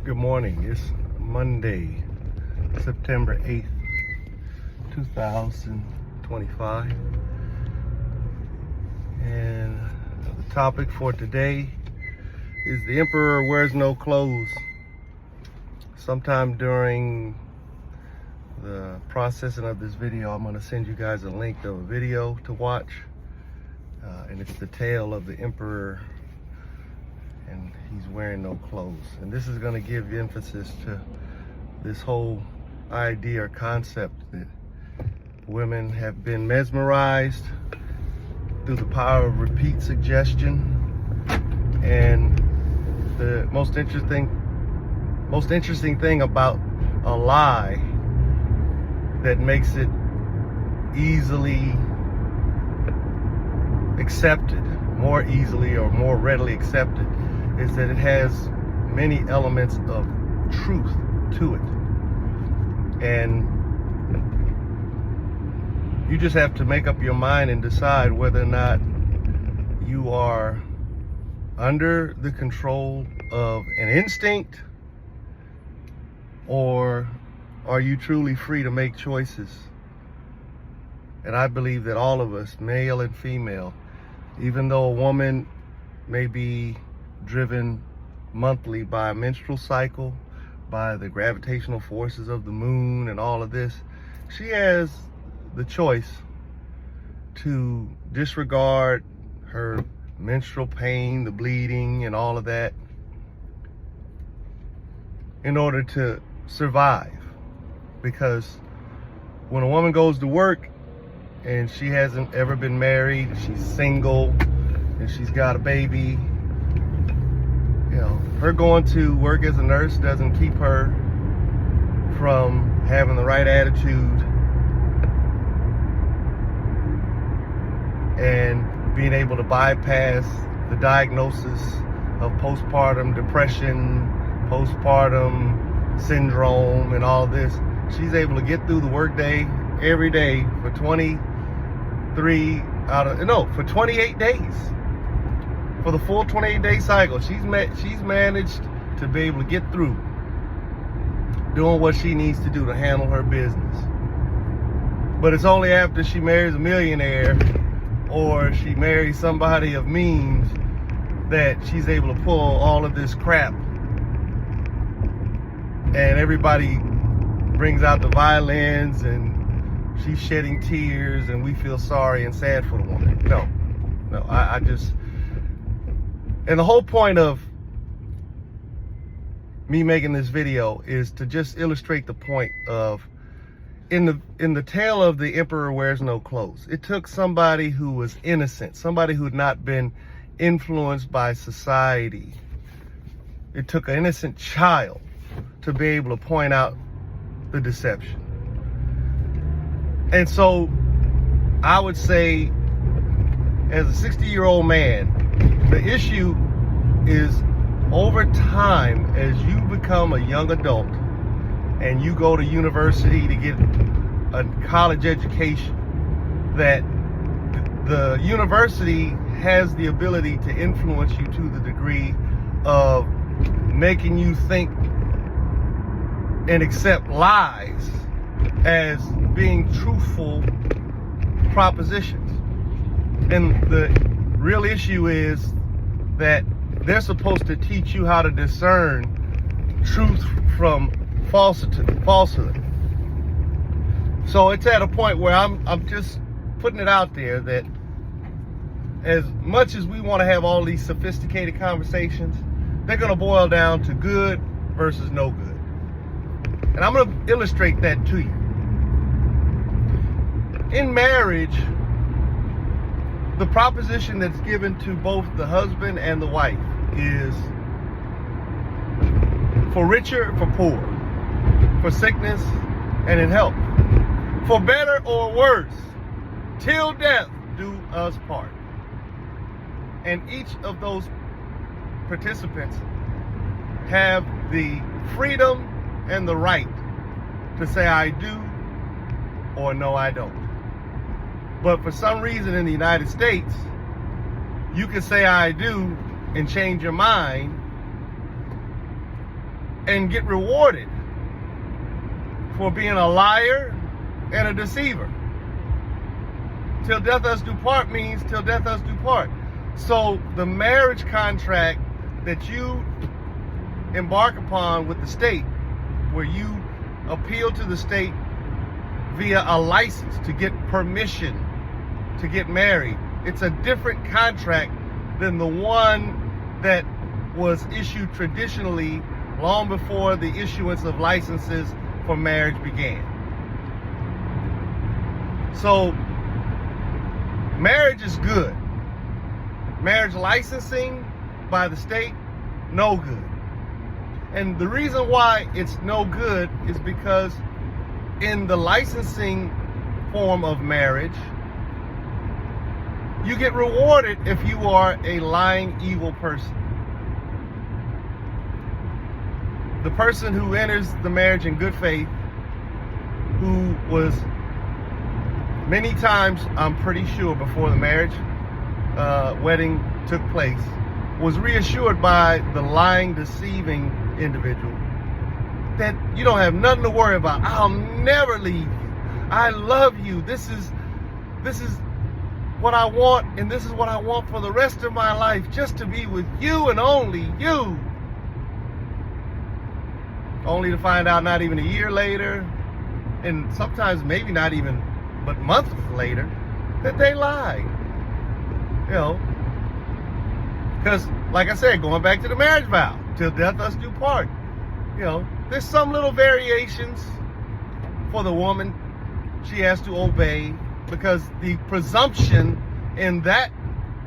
Good morning. It's Monday, September 8th, 2025. And the topic for today is the Emperor Wears No Clothes. Sometime during the processing of this video, I'm going to send you guys a link to a video to watch. And it's the tale of the Emperor, and he's wearing no clothes. And this is going to give emphasis to this whole idea or concept that women have been mesmerized through the power of repeat suggestion. And the most interesting thing about a lie that makes it easily accepted, more easily or more readily accepted, is that it has many elements of truth to it. And you just have to make up your mind and decide whether or not you are under the control of an instinct, or are you truly free to make choices? And I believe that all of us, male and female, even though a woman may be driven monthly by a menstrual cycle, by the gravitational forces of the moon and all of this, she has the choice to disregard her menstrual pain, the bleeding and all of that, in order to survive. Because when a woman goes to work and she hasn't ever been married, she's single, and she's got a baby, you know, her going to work as a nurse doesn't keep her from having the right attitude and being able to bypass the diagnosis of postpartum depression, postpartum syndrome, and all this. She's able to get through the workday every day for 28 days. For the full 28-day cycle, she's managed to be able to get through doing what she needs to do to handle her business. But it's only after she marries a millionaire or she marries somebody of means that she's able to pull all of this crap, and everybody brings out the violins and she's shedding tears and we feel sorry and sad for the woman. No, I just, and the whole point of me making this video is to just illustrate the point of, in the tale of the Emperor Wears No Clothes, it took somebody who was innocent, somebody who had not been influenced by society. It took an innocent child to be able to point out the deception. And so I would say, as a 60-year-old man, the issue is, over time, as you become a young adult and you go to university to get a college education, that the university has the ability to influence you to the degree of making you think and accept lies as being truthful propositions. And the real issue is that they're supposed to teach you how to discern truth from falsehood. So it's at a point where I'm just putting it out there that as much as we want to have all these sophisticated conversations, they're going to boil down to good versus no good. And I'm going to illustrate that to you. In marriage, the proposition that's given to both the husband and the wife is, for richer, for poor, for sickness and in health, for better or worse, till death do us part. And each of those participants have the freedom and the right to say I do or no I don't. But for some reason in the United States, you can say I do and change your mind and get rewarded for being a liar and a deceiver. Till death us do part means till death us do part. So the marriage contract that you embark upon with the state, where you appeal to the state via a license to get permission to get married, it's a different contract than the one that was issued traditionally long before the issuance of licenses for marriage began. So marriage is good. Marriage licensing by the state, no good. And the reason why it's no good is because in the licensing form of marriage, you get rewarded if you are a lying, evil person. The person who enters the marriage in good faith, who was many times, I'm pretty sure, before the marriage wedding took place, was reassured by the lying, deceiving individual that you don't have nothing to worry about. I'll never leave you. I love you. This is what I want, and this is what I want for the rest of my life, just to be with you and only you. Only to find out not even a year later, and sometimes maybe not even but months later, that they lied. You know, because like I said, going back to the marriage vow, till death us do part. You know, there's some little variations for the woman she has to obey, because the presumption in that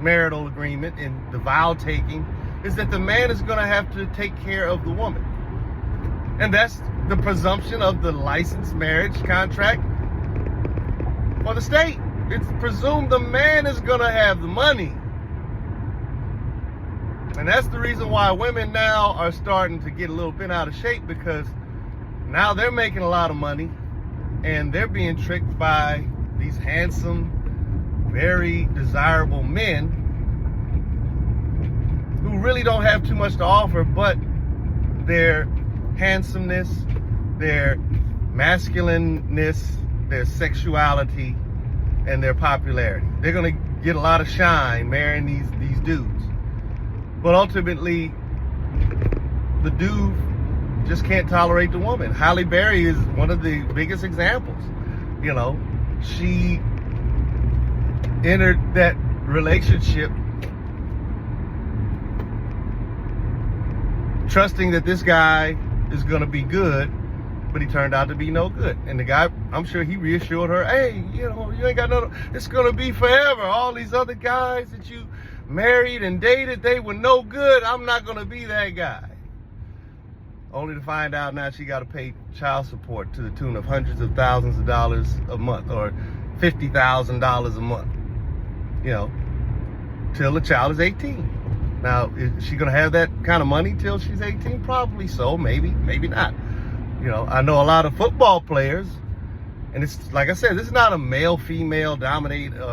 marital agreement, in the vow taking, is that the man is going to have to take care of the woman. And that's the presumption of the licensed marriage contract for the state. It's presumed the man is going to have the money. And that's the reason why women now are starting to get a little bit out of shape, because now they're making a lot of money and they're being tricked by these handsome, very desirable men who really don't have too much to offer but their handsomeness, their masculineness, their sexuality, and their popularity. They're going to get a lot of shine marrying these dudes. But ultimately, the dude just can't tolerate the woman. Halle Berry is one of the biggest examples. You know, she entered that relationship trusting that this guy is going to be good, but he turned out to be no good. And the guy, I'm sure he reassured her, hey, you know, you ain't got no, it's going to be forever. All these other guys that you married and dated, they were no good. I'm not going to be that guy. Only to find out now she got to pay child support to the tune of hundreds of thousands of dollars a month, or $50,000 a month, you know, till the child is 18. Now, is she going to have that kind of money till she's 18? Probably so, maybe not. You know, I know a lot of football players, and it's like I said, this is not a male-female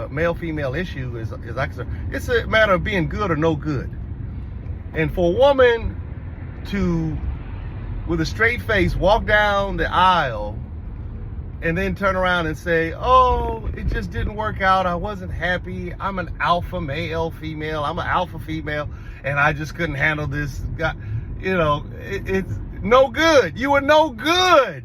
male-female issue. Is like I said, it's a matter of being good or no good. And for a woman to, with a straight face, walk down the aisle and then turn around and say, oh, it just didn't work out, I wasn't happy, I'm an alpha male, female, I'm an alpha female, and I just couldn't handle this guy, you know, it's no good. You were no good.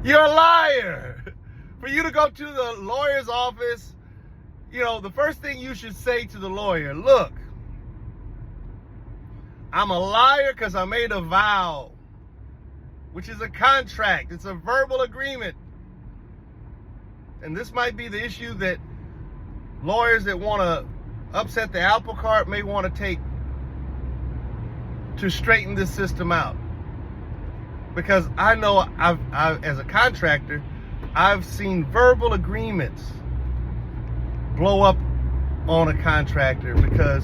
You're a liar. For you to go to the lawyer's office, you know, the first thing you should say to the lawyer, look, I'm a liar because I made a vow, which is a contract. It's a verbal agreement. And this might be the issue that lawyers that want to upset the apple cart may want to take to straighten this system out. Because I know I've as a contractor, I've seen verbal agreements blow up on a contractor because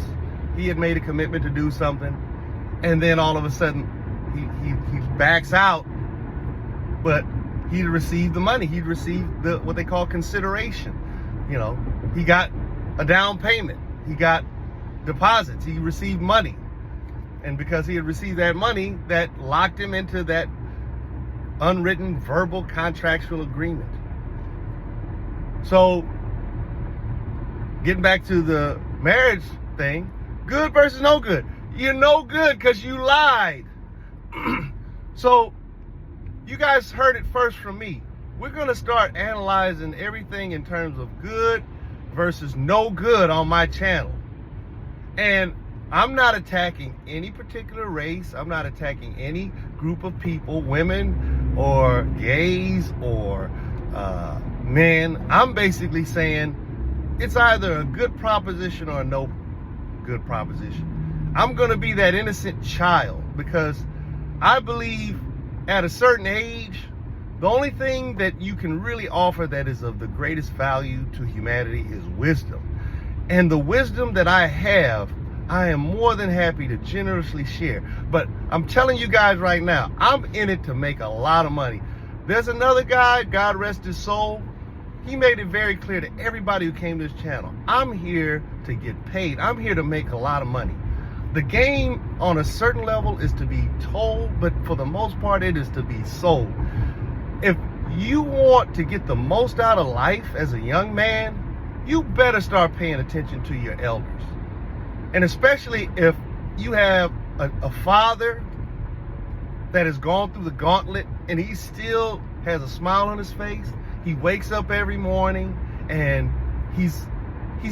he had made a commitment to do something, and then all of a sudden he backs out, but he received the money. He received what they call consideration. You know, he got a down payment. He got deposits. He received money. And because he had received that money, that locked him into that unwritten verbal contractual agreement. So, getting back to the marriage thing, good versus no good. You're no good because you lied. So, you guys heard it first from me. We're going to start analyzing everything in terms of good versus no good on my channel. And I'm not attacking any particular race. I'm not attacking any group of people, women or gays or men. I'm basically saying it's either a good proposition or a no good proposition. I'm going to be that innocent child because I believe at a certain age, the only thing that you can really offer that is of the greatest value to humanity is wisdom. And the wisdom that I have, I am more than happy to generously share. But I'm telling you guys right now, I'm in it to make a lot of money. There's another guy, God rest his soul. He made it very clear to everybody who came to this channel, I'm here to get paid. I'm here to make a lot of money. The game on a certain level is to be told, but for the most part, it is to be sold. If you want to get the most out of life as a young man, you better start paying attention to your elders. And especially if you have a father that has gone through the gauntlet and he still has a smile on his face. He wakes up every morning and he's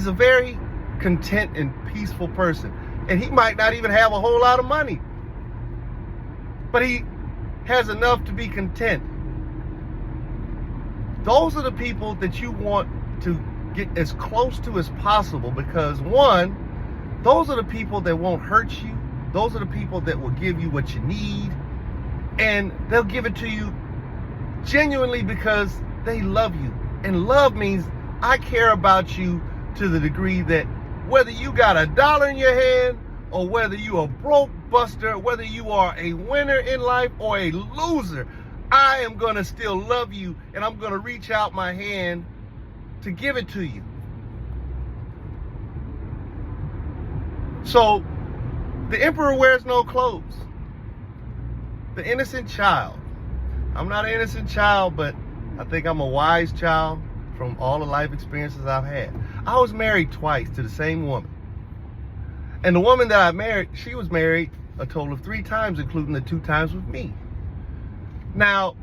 a very content and peaceful person. And he might not even have a whole lot of money, but he has enough to be content. Those are the people that you want to get as close to as possible because, one, those are the people that won't hurt you. Those are the people that will give you what you need. And they'll give it to you genuinely because they love you. And love means I care about you to the degree that whether you got $1 in your hand or whether you are broke buster, whether you are a winner in life or a loser, I am going to still love you and I'm going to reach out my hand to give it to you. So, the emperor wears no clothes. The innocent child. I'm not an innocent child, but I think I'm a wise child from all the life experiences I've had. I was married twice to the same woman. And the woman that I married, she was married a total of 3 times, including the 2 times with me. Now,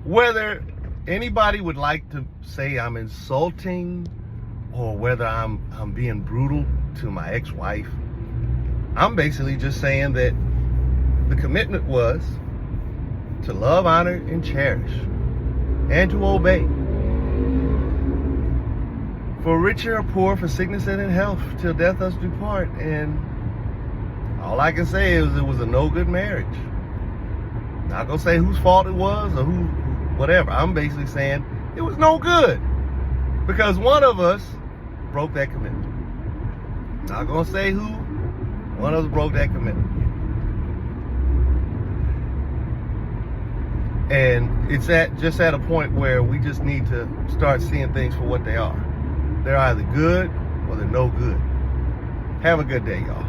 whether anybody would like to say I'm insulting or whether I'm being brutal to my ex-wife, I'm basically just saying that the commitment was to love, honor, and cherish, and to obey. For richer or poor, for sickness and in health, till death us do part. And all I can say is it was a no good marriage. Not gonna say whose fault it was or who whatever. I'm basically saying it was no good because one of us broke that commitment. Not gonna say who. One of us broke that commitment. And it's just at a point where we just need to start seeing things for what they are. They're either good or they're no good. Have a good day, y'all.